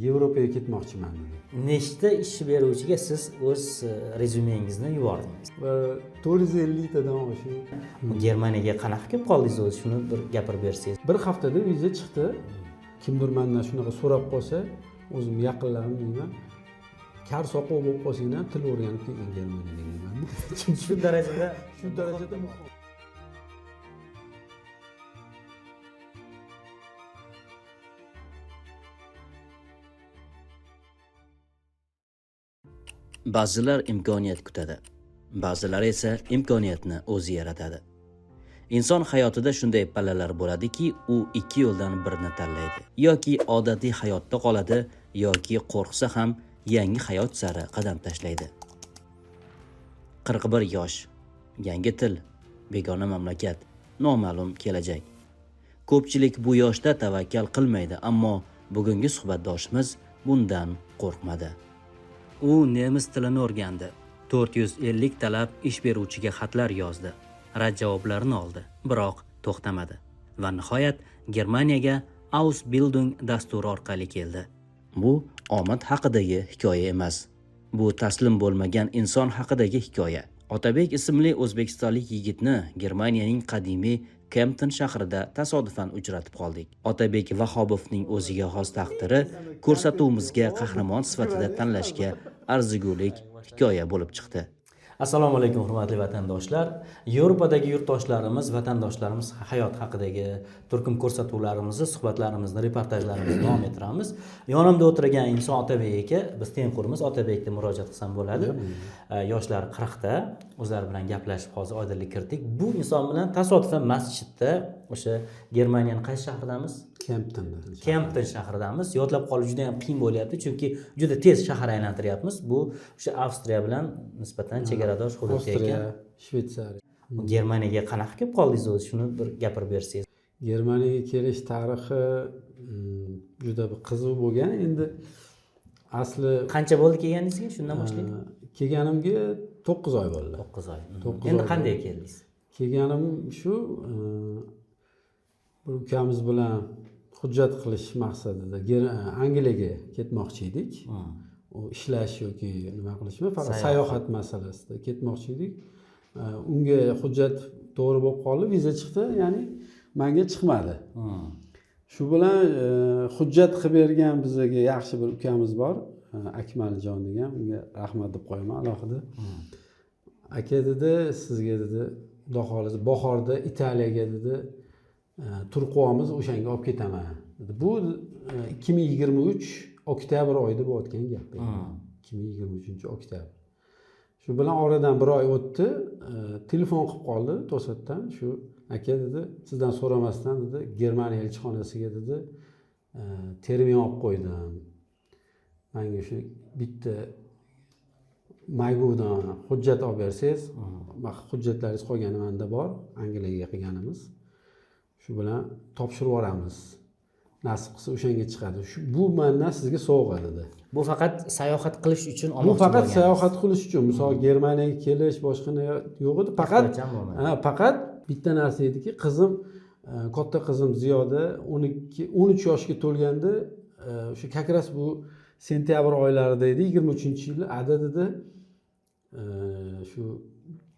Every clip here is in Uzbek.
Yevropaga ketmoqchiman dedi. Nechta ish beruvchiga siz o'z rezyumengizni yubordingiz? 450 tadan oshiq. Germaniyaga qanaqa kelib qoldingiz o'zi? Shuni bir gapirib bersangiz. Bir haftada viza chiqdi. Kimdir mendan shunaqa so'rab qolsa, o'zim yaqinlarim deyman. Kar soqov bo'lib qolsang ham til o'rganib kelgan Germaniyaga deyman. Shu darajada muhim. Ba'zilar imkoniyat kutadi, ba'zilar esa imkoniyatni o'zi yaratadi. Inson hayotida shunday pallalar bo'ladiki, u ikki yo'ldan birini tanlaydi. Yoki odatiy hayotda qoladi, yoki qo'rqsa ham yangi hayot sari qadam tashlaydi. 41 yosh, yangi til, begona mamlakat, noma'lum kelajak. Ko'pchilik bu yoshda tavakkal qilmaydi, ammo bugungi suhbatdoshimiz bundan qo'rqmadi. U nemis tilini o'rgandi. 450 talab ish beruvchiga xatlar yozdi. Rad javoblarini oldi, biroq to'xtamadi va nihoyat Germaniyaga Ausbildung dasturi orqali keldi. Bu omad haqidagi hikoya emas. Bu taslim bo'lmagan inson haqidagi hikoya. Otabek ismli o'zbekistonlik yigitni Germaniyaning qadimiy Kempten shahrida tasodifan uchratib qoldik. Otabek Vahobovning o'ziga xos taqdiri ko'rsatuvimizga qahramon sifatida tanlashga arzigulik hikoya bo'lib chiqdi. Assalomu alaykum hurmatli vatandoshlar. Yevropadagi yurtdoshlarimiz, vatandoshlarimiz hayot haqidagi turkum ko'rsatuvlarimizni, suhbatlarimizni, reportajlarimizni davom ettiramiz. Yonimda o'tirgan inson Otabek aka, biz tengqurimiz. Otabekga murojaat qilsam bo'ladi. Yoshlar 40 ta, o'zlari bilan gaplashib hozir oydinlik kiritdik. Bu inson bilan tasodifan masjidda, o'sha Germaniyaning qaysi shahridamiz? Kempten shahridamiz. Yodlab qolish juda ham qiyin bo'lyapti, chunki juda tez shahar aylantiryapmiz. Bu o'sha Avstriya bilan nisbatan chegaradosh hududda ekan. Shvetsariya. Germaniyaga qanaqa kelib qoldingiz o'zi? Shuni bir gapirib bersangiz. Germaniyaga kelish tarixi juda bir qiziq bo'lgan. Endi asli qancha bo'ldi kelganingizga? Shundan boshlaylik. Kelganimga 9 oy bo'ldi. 9 oy. Endi qanday keldingiz? Kelganim shu bir ukamiz bilan hujjat qilish maqsadida Angliyaga ketmoqchi edik. U ishlash yoki nima qilishmi, faqat sayohat masalasida ketmoqchi edik. Unga hujjat to'g'ri bo'lib qoldi, viza chiqdi, ya'ni menga chiqmadi. Shu bilan hujjat qilib bergan bizga yaxshi bir ukamiz bor, Akmaljon degan, unga rahmat deb qo'yaman alohida. Aka dedi, sizga dedi, Xudo xolisa bahorda Italiyaga dedi, turquomiz o'shanga olib ketaman dedi. Bu 2023 oktyabr oyida bo'layotgan gap. 2023-oktyabr. Shu bilan oradan bir oy o'tdi, telefon qilib qoldi to'satdan. Shu aka dedi, sizdan so'ramasdan dedi, Germaniya elchixonasiga dedi, termin olib qo'ydim. Menga shu bitta Maygudan hujjat olib bersangiz, hujjatlaringiz qolgani menda bor, Angliyaga qilganimiz. Shu bilan topshirib yuboramiz. Nasib qilsa o'shanga chiqadi. Bu mendan sizga sovg'a dedi. Bu faqat sayohat qilish uchun olmoqchi. Bu faqat sayohat qilish uchun, misol Germaniyaga kelish boshqa yo'q edi. Faqat bitta narsa ediki, qizim, katta qizim Ziyoda 13 yoshga to'lganda, o'sha kakras bu sentyabr oylarida edi, 23-yili adadida shu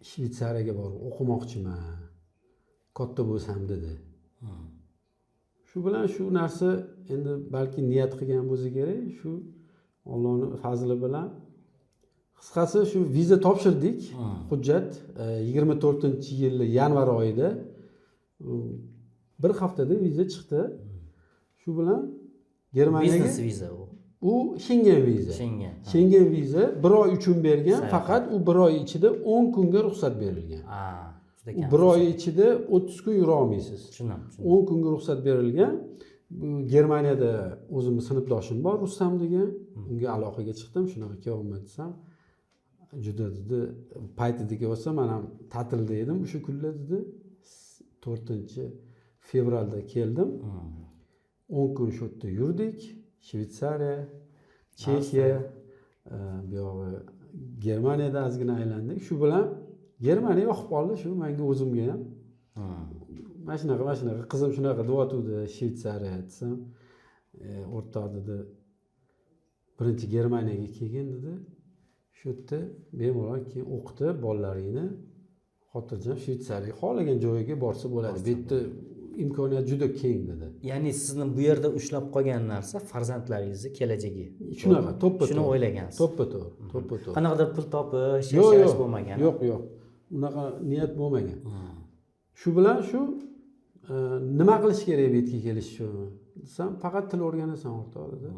Shvetsariyaga borib o'qimoqchiman. Katta bo'lsam dedi. Shu bilan shu narsa endi balki niyat qilgan bo'lsa kerak, shu Allohning fazli bilan qisqasi shu viza topshirdik, hujjat 24-yil yanvar oyida bir haftada viza chiqdi. Shu bilan Germaniyaga biznes viza u Schengen viza. Schengen viza 1 oy uchun bergan, faqat u 1 oy ichida 10 kunga ruxsat berilgan. Bir oy ichida 30 kun yura olmaysiz. 10 kunga ruxsat berilgan. Germaniyada o'zimning sinfdoshim bor, Rustam degan. Unga aloqaga chiqdim, shunaqa kelyapman desam, juda dedi, paytidagi bo'lsa, men ham ta'tilda edim o'sha kunlar dedi. 4-fevralda keldim. 10 kun shu yerda yurdik. Shvetsariya, Chexiya, bu yog'i Germaniyada ozgina aylandik. Shu bilan Germaniya yoqib qoldi, shu menga o'zimga ham. Mana shunaqa qizim shunaqa deyotdi Shvetsariya desam, o'rtoq dedi, birinchi Germaniyaga kelgin dedi. Shu yerda bemalol keyin o'qitib bolalaringni xotirjam Shvetsariyaga xohlagan joyiga borsa bo'ladi. Bu yerda imkoniyat juda keng dedi. Ya'ni sizni bu yerda ushlab qolgan narsa farzandlaringizni kelajagi. Shunaqa, to'ppa shuni o'ylagansiz. To'ppa-to'g'ri. Qanaqadir pul topish, yashash bo'lmagan. Yo'q. Unaqa niyat bo'lmagan. Shu bilan nima qilish kerak bu yerga kelish uchun? Desam, faqat til o'rganasan o'rtoq dedi.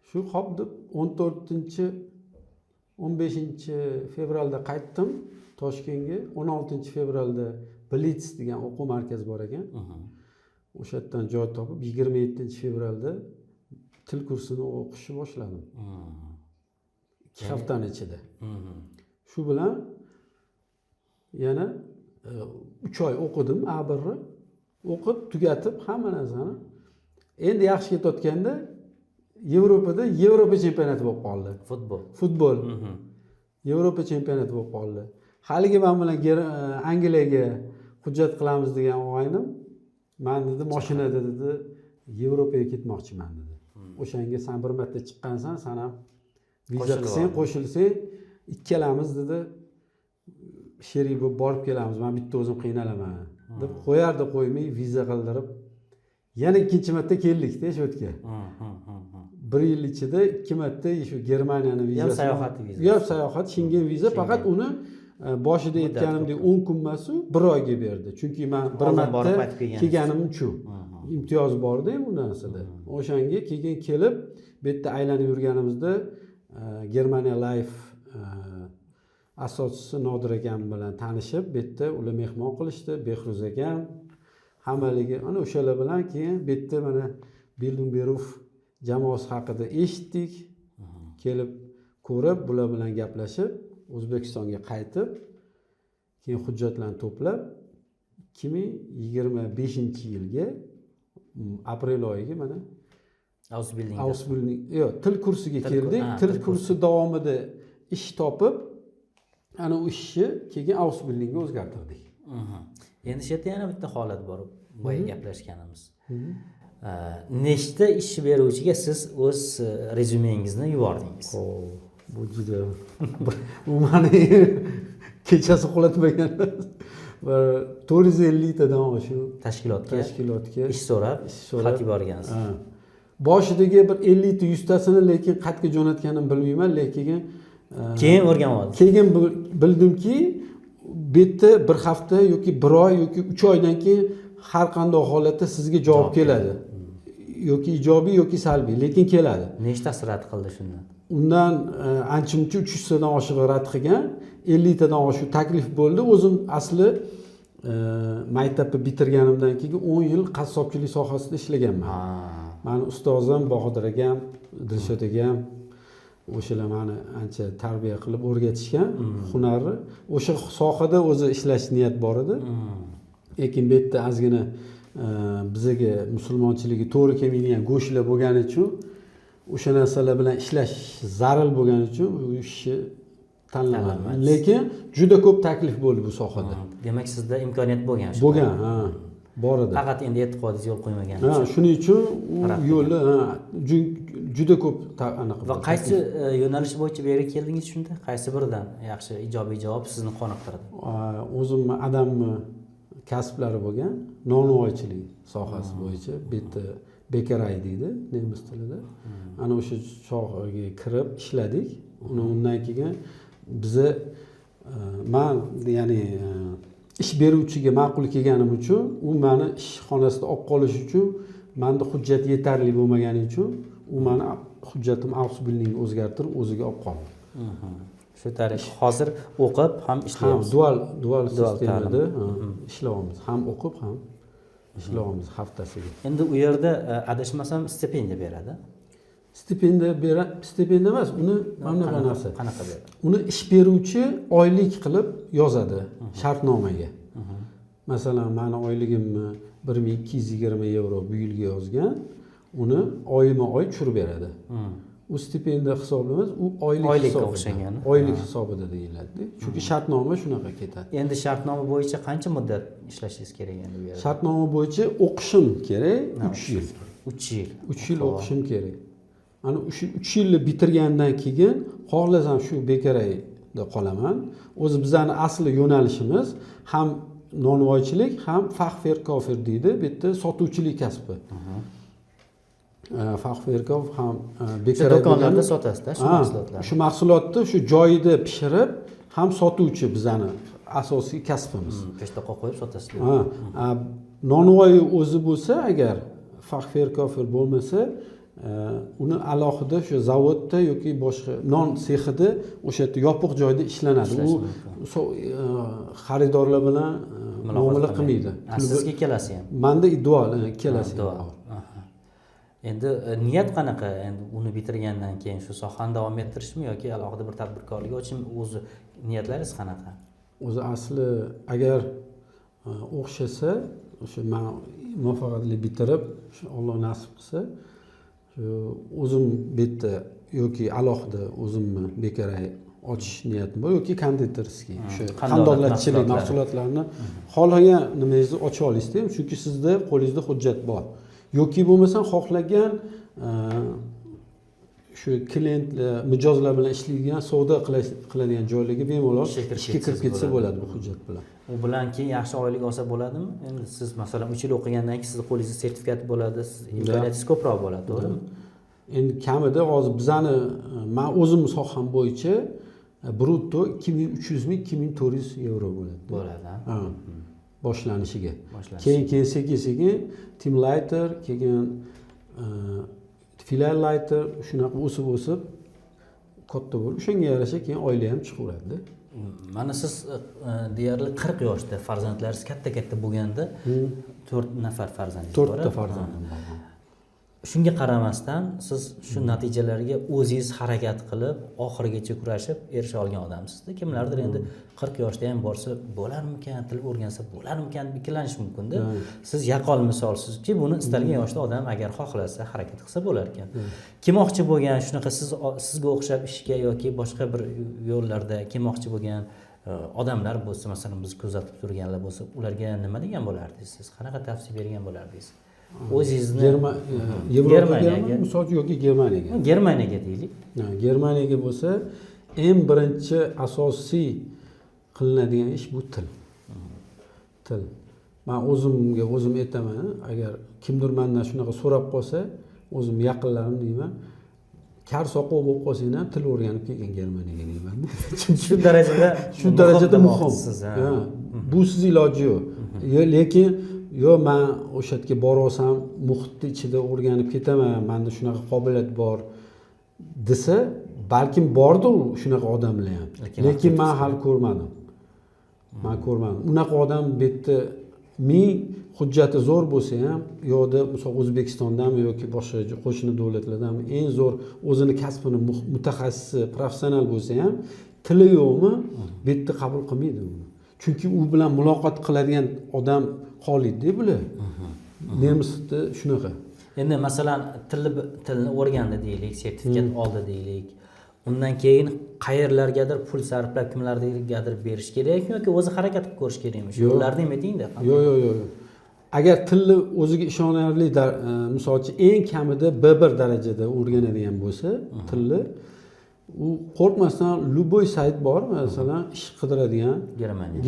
Shu hop deb 15 fevralda qaytdim Toshkentga. 16 fevralda Blitz degan o'quv markazi bor ekan. O'sha yerdan joy topib 27 fevralda til kursini o'qishni boshladim. 2 haftaning ichida. Shu bilan yana 3 oy o'qidim, A1ni o'qib tugatib hamma narsani. Endi yaxshi ketayotganda Yevropada Yevropa chempionati bo'lib qoldi. Futbol. Yevropa chempionati bo'lib qoldi. Haligi men bilan Angliyaga hujjat qilamiz degan o'g'aynim, men dedi, mashinada dedi, Yevropaga ketmoqchiman dedi. O'shanga sen bir marta chiqqansan, sen ham viza qilsang, qo'shilsang, ikkalamiz dedi, sherik bo'lib borib kelamiz. Men bitta o'zim qiynalaman deb qo'yardi, qo'ymay viza qildirib yana ikkinchi marta keldik-da shu yerga. 1 yil ichida 2 marta shu Germaniyani vizasi. Yo'q, sayohat, Schengen viza, faqat uni boshida aytganimdek 10 kun emas-u 1 oyga berdi. Chunki men bir marta kelganim uchun imtiyoz bor-da bu narsada. O'shanga kelib, bu yerda aylanib yurganimizda Germania Life asoschisi Nodir akam bilan tanishib, bu yerda ular mehmon qilishdi, Behruz akam, hammaligi ana o'shalar bilan keyin bu yerda mana Bildungsberuf jamoasi haqida eshitdik. Kelib ko'rib, bular bilan gaplashib, O'zbekistonga qaytib, keyin hujjatlarni to'plab 2025-yilga aprel oyiga mana Ausbildung, yo'q, til kursiga keldik. Til kursi davomida ish topib, ana u ishni keyin Ausbildungga o'zgartirdik. Endi shu yerda yana bitta holat bor, boya gaplashganimiz. Nechta ish beruvchiga siz o'z rezyumengizni yubordingiz? Bu juda bu meni kechasi uxlatmagan. 450 tadan oshiq tashkilotga ish so'rab xat yuborgansiz. Boshidagi bir 50 ta 100 tasini lekin qayerga jo'natganimni bilmayman, lekin keyin o'rganib oldim. Keyin bildimki, bu yerda bir hafta yoki 1 oy yoki 3 oydan keyin har qanday holatda sizga javob keladi. Yoki ijobiy yoki salbiy, lekin keladi. Nechtasi rad qildi shundan? Undan ancha-muncha 300 tadan oshiq rad qilgan, 50 tadan oshiq taklif bo'ldi. O'zim asli maktabni bitirganimdan keyin 10 yil qassobchilik sohasida ishlaganman. Meni ustozim Bahodir akam, Dilshod akam o'shalar meni ancha tarbiya qilib o'rgatishgan hunarni. O'sha sohada o'zi ishlash niyat bor edi. Lekin bu yerda ozgina bizga musulmonchiligi to'g'ri kelmaydigan go'shtlar bo'lgani uchun, o'sha narsalar bilan ishlash zarur bo'lgani uchun u ishni tanlamadim. Lekin juda ko'p taklif bo'ldi bu sohada. Demak, sizda imkoniyat bo'lgan. Bo'lgan, bor edi. Faqat endi e'tiqodingiz yo'l qo'ymagan. Shuning uchun u yo'lni juda ko'p anaqa. Va qaysi yo'nalish bo'yicha bu yerga keldingiz shunda? Qaysi biridan yaxshi ijobiy javob sizni qoniqtirdi? O'zim adamni kasblari bo'lgan, nonvoychilik sohasi bo'yicha, bu yerda bekaray deydi nemis tilida. Ana o'sha sohaga kirib ishladik. Undan keyin bizni men ya'ni ish beruvchiga ma'qul kelganim uchun, u meni ishxonasida olib qolish uchun menda hujjat yetarli bo'lmagani uchun u meni hujjatim Ausbildungga o'zgartirib o'ziga olib qoldi. Shu tariqa hozir o'qib ham ishlayapsiz. Dual sistemada ishlayapmiz. Ham o'qib ham ishlayapmiz haftasiga. Endi u yerda adashmasam stipendiya beradi. Stipendiya emas, uni mana bunaqa narsa. Qanaqa beradi? Uni ish beruvchi oylik qilib yozadi shartnomaga. Masalan, meni oyligimni 1220 euro bu yilga yozgan, uni oyma-oy tushirib beradi. U stipendiya hisobli emas, u oylikka o'xshagan. Oylik hisobida deyiladi. Chunki shartnoma shunaqa ketadi. Endi shartnoma bo'yicha qancha muddat ishlashingiz kerak endi bu yerda? Shartnoma bo'yicha o'qishim kerak 3 yil. 3 yil. 3 yil o'qishim kerak. ana o'sha 3 yilni bitirgandan keyin xohlasam shu bekarayda qolaman. O'zi bizani asli yo'nalishimiz ham nonvoychilik, ham fachverkaufer deydi. Bu yerda sotuvchilik kasbi. Fachverkauf ham O'sha do'konlarda sotasiz-da shu mahsulotlarni. Shu mahsulotni shu joyida pishirib, ham sotuvchi bizani asosiy kasbimiz. Peshtoqqa qo'yib sotasiz. Nonvoy o'zi bo'lsa, agar fachverkaufer bo'lmasa, uni alohida shu zavodda yoki boshqa non sexida o'sha yerda yopiq joyda ishlanadi. U xaridorlar bilan muomala qilmaydi. Sizga ikkalasi ham. Menda ideal ikkalasi ham. Endi niyat qanaqa? Endi uni bitirgandan keyin shu sohani davom ettirishmi yoki alohida bir tadbirkorlik ochishmi? O'zi niyatlaringiz qanaqa? O'zi asli agar o'xshasa, o'sha men muvaffaqiyatli bitirib, Alloh nasib qilsa, o'zim bu yerda yoki alohida o'zimni bekaray ochish niyatim bor yoki konditerskiy o'sha qandolatchilik mahsulotlarni xohlagan nimangizni ocha olasizda, chunki sizda qo'lingizda hujjat bor. Yoki bo'lmasa xohlagan shu klientlar, mijozlar bilan ishlaydigan, savdo qiladigan joylarga bemalol ishga kirib ketsa bo'ladi bu hujjat bilan. U bilan keyin yaxshi oylik olsa bo'ladimi? Endi siz masalan 3 yil o'qigandan keyin sizni qo'lingizda sertifikat bo'ladi, siz imkoniyatingiz ko'proq bo'ladi, to'g'rimi? Endi kamida hozir bizani men o'zim soham bo'yicha brutto 2300 ming 2400 euro bo'ladi. Bo'ladi. Boshlanishiga. Keyin sekin team lighter, keyin filial lighter shunaqa o'sib katta bo'lib, o'shanga yarasha keyin oylik ham chiqaveradi. Mana siz deyarli 40 yoshda farzandlaringiz katta bo'lganda 4 nafar farzandingiz bor. 4 ta farzandim bor. Shunga qaramasdan siz shu natijalarga o'zingiz harakat qilib, oxirigacha kurashib erisha olgan odamsizda. Kimlardir endi 40 yoshda ham borsa, bo'larmikan, til o'rgansa bo'larmikan deb ikkalanish mumkin-da. Siz yaqqol misolsizki, buni istalgan yoshda odam agar xohlasa, harakat qilsa bo'lar ekan. Kelmoqchi bo'lgan shunaqa sizga o'xshab ishga yoki boshqa bir yo'llarda kelmoqchi bo'lgan odamlar bo'lsa, masalan biz kuzatib turganlar bo'lsa, ularga nima degan bo'lardingiz siz? Qanaqa tavsiya bergan bo'lardingiz? O'zingizni Germaniyaga, misol uchun yoki Germaniyaga. Germaniyaga deylik. Germaniyaga bo'lsa, eng birinchi asosiy qilinadigan ish bu til. Til. Men o'zim aytaman, agar kimdir mendan shunaqa so'rab qolsa, o'zim yaqinlarim deyman, kar soqov bo'lib qolsang ham til o'rganib kelgan Germaniyaga deyman. Shu darajada muhim. Bu siz iloji yo'q. Lekin men o'sha yerga borsam, muhitni ichida o'rganib ketaman, menda shunaqa qobiliyat bor desa, balkim bordir shunaqa odamlar ham. Lekin men hali ko'rmadim. Unaqa odam bu yerda ming hujjati zo'r bo'lsa ham, yo'da misol O'zbekistondami yoki boshqa qo'shni davlatlardami eng zo'r o'zini kasbini mutaxassisi, professional bo'lsa ham, tili yo'qmi, bu yerda qabul qilmaydi uni. Chunki u bilan muloqot qiladigan odam qoladi bular. Nemisda shunaqa. Endi masalan tilni o'rgandi deylik, sertifikat oldi deylik. Undan keyin qayerlargadir pul sarflab kimlargadir berish kerakmi yoki o'zi harakat qilib ko'rish kerakmi? Shu yo'llarni ayting-da. Yo'q. Agar tilni o'ziga ishonarli, misol uchun eng kamida B1 darajada o'rganadigan bo'lsa, tilni u qo'rqmasdan любой sayt bor, masalan, ish qidiradigan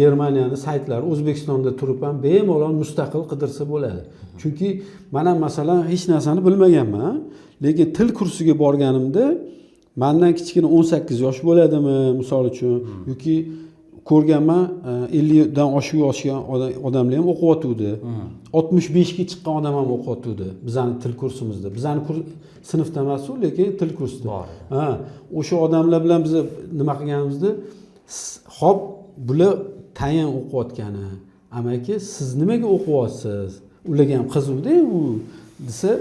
Germaniyani saytlari O'zbekistonda turib ham bemalol mustaqil qidirsa bo'ladi. Chunki men ham masalan hech narsani bilmaganman, lekin til kursiga borganimda mendan kichkina 18 yosh bo'ladimi, misol uchun, yoki ko'rganman 50 dan oshib yoshgan odamlar ham o'qiyotdi. 65 ga chiqqan odam ham o'qiyotdi bizning til kursimizda. Bizning sinfda emas, lekin til kursida. O'sha odamlar bilan biz nima qilganimizda, "Xo'p, bular tayin o'qiyotgani, amaki, siz nimaga o'qiyapsiz?" Ularga ham qiziqdi u desa,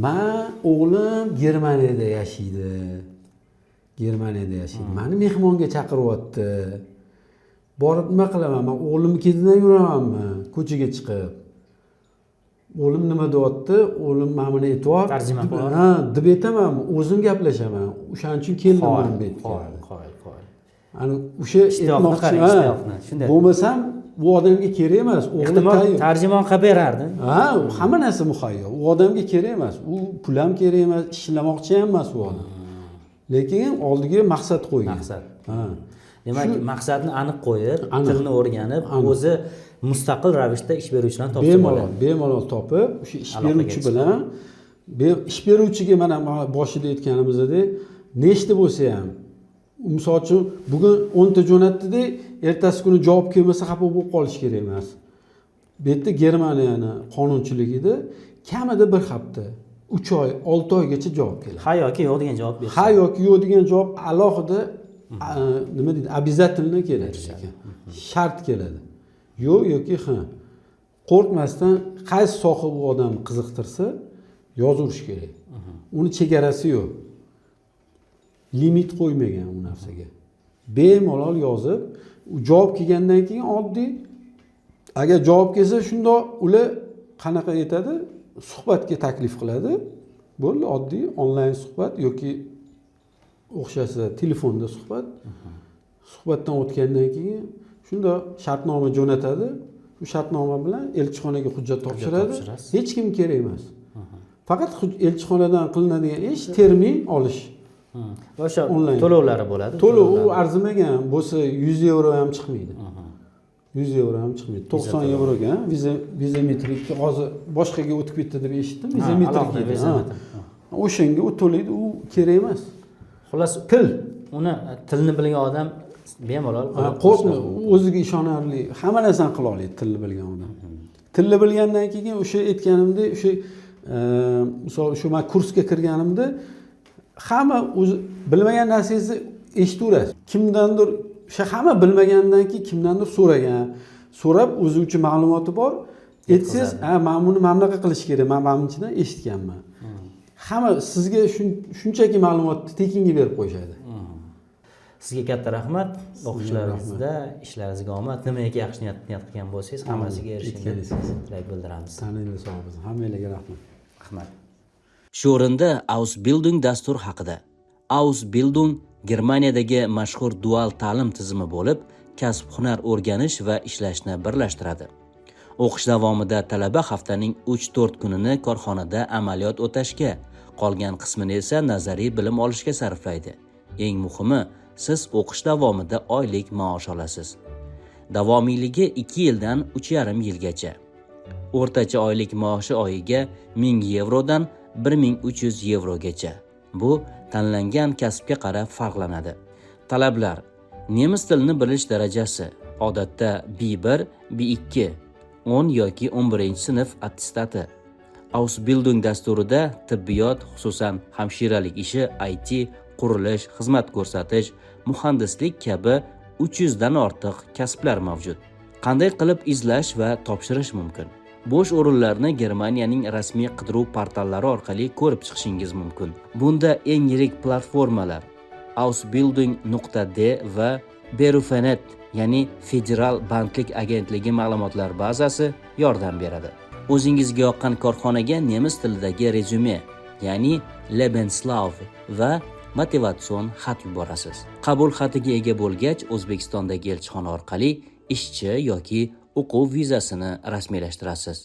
"Men o'g'lim Germaniyada yashaydi. Meni mehmonga chaqiryapti. Borib nima qilaman? Men o'g'limni ketidan yuramanmi, ko'chaga chiqib? O'g'lim nima deyapti? O'g'lim mana buni aytyapti. Tarjima qilib. Deb aytaman, o'zim gaplashaman. O'shaning uchun keldim men bu yerga. Qo'y. Ana o'sha aytmoqchi. Bo'lmasam bu odamga kerak emas. O'g'li ehtimol tayyor. tarjimon qilib berardi. Ha, hamma narsa muhayyo. U odamga kerak emas. U pul ham kerak emas, ishlamoqchi ham emas u odam. Lekin oldiga maqsad qo'ygan. Maqsad. Ha. Demak, maqsadni aniq qo'yib, tilni o'rganib, o'zi mustaqil ravishda ish beruvchilarni topib bemalol topib, o'sha ish beruvchi bilan ish beruvchiga mana boshida aytganimizdek, nechta bo'lsa ham, misol uchun bugun 10 ta jo'natdi-da, ertasi kuni javob kelmasa xafa bo'lib qolish kerak emas. Bu yerda Germaniyani qonunchiligida kamida bir hafta, 3 oy, 6 oygacha javob keladi. ha yoki yo'q degan javob bersa. Ha yoki yo'q degan javob alohida nima deydi, обязательно keladi ekan. Shart keladi. Yo'q yoki ha. Qo'rqmasdan qaysi soha bu odamni qiziqtirsa, yozirish kerak. Uni chegarasi yo'q. Limit qo'ymagan u narsaga. Bemalol yozib, u javob kelgandan keyin oddiy agar javob kelsa, shunda ular qanaqa aytadi? Suhbatga taklif qiladi. Bo'ldi, oddiy onlayn suhbat yoki o'xshasa telefonda suhbat. Suhbatdan o'tgandan keyin shunda shartnoma jo'natadi. Shu shartnoma bilan elchixonaga hujjat topshiradi. Hech kim kerak emas. Faqat elchixonadan qilinadigan ish termin olish. O'sha to'lovlari bo'ladi. To'lov u arzimagan bo'lsa 100 euro ham chiqmaydi. 100 euro ham chiqmaydi. 90 euroga vizametrik hozir boshqaga o'tib ketdi deb eshitdim. Vizametrik deydi. O'shanga u to'laydi, u kerak emas. Xullas, uni tilni bilgan odam bemalol qo'rqma, o'ziga ishonarli, hamma narsani qila oladi tilni bilgan odam. Tilni bilgandan keyin o'sha aytganimdek, o'sha misol shu men kursga kirganimda hamma o'zi bilmagan narsangizni eshitaverasiz. Kimdandir o'sha hamma bilmagandan keyin kimdandir so'rab o'zi uchun ma'lumoti bor. Aytsangiz, "Ha, men buni mana bunaqa qilish kerak, men bunchidan eshitganman." Hamma sizga shunchaki ma'lumotni tekinga berib qo'yishadi. Sizga katta rahmat. O'qishlaringizda, ishlaringizga omad. Nimaiki yaxshi niyat qilgan bo'lsangiz, hammasiga erishishingizni tilak bildiramiz. Taninglar sog' bo'lsin. Hammanglarga rahmat. Rahmat. Shu o'rinda Ausbildung dastur haqida. Ausbildung Germaniyadagi mashhur dual ta'lim tizimi bo'lib, kasb-hunar o'rganish va ishlashni birlashtiradi. O'qish davomida talaba haftaning 3-4 kunini korxonada amaliyot o'tashga, qolgan qismini esa nazariy bilim olishga sarflaydi. Eng muhimi, siz o'qish davomida oylik maosh olasiz. Davomiyligi 2 yildan 3,5 yilgacha. O'rtacha oylik maoshi oyiga 1000 yevrodan 1300 yevrogacha. Bu tanlangan kasbga qarab farqlanadi. Talablar: nemis tilini bilish darajasi odatda B1, B2, 10 yoki 11-sinf attestati. Ausbildung dasturida tibbiyot, xususan hamshiralik ishi, IT, qurilish, xizmat ko'rsatish, muhandislik kabi 300 dan ortiq kasblar mavjud. Qanday qilib izlash va topshirish mumkin? Bo'sh o'rinlarni Germaniyaning rasmiy qidiruv portallari orqali ko'rib chiqishingiz mumkin. Bunda eng yirik platformalar Ausbildung.d va Berufenet, ya'ni Federal bandlik agentligi ma'lumotlar bazasi yordam beradi. O'zingizga yoqqan korxonaga nemis tilidagi rezyume, ya'ni Lebenslauf va motivatsion xat yuborasiz. Qabul xatiga ega bo'lgach, O'zbekistondagi elchixona orqali ishchi yoki o'quv vizasini rasmiylashtirasiz.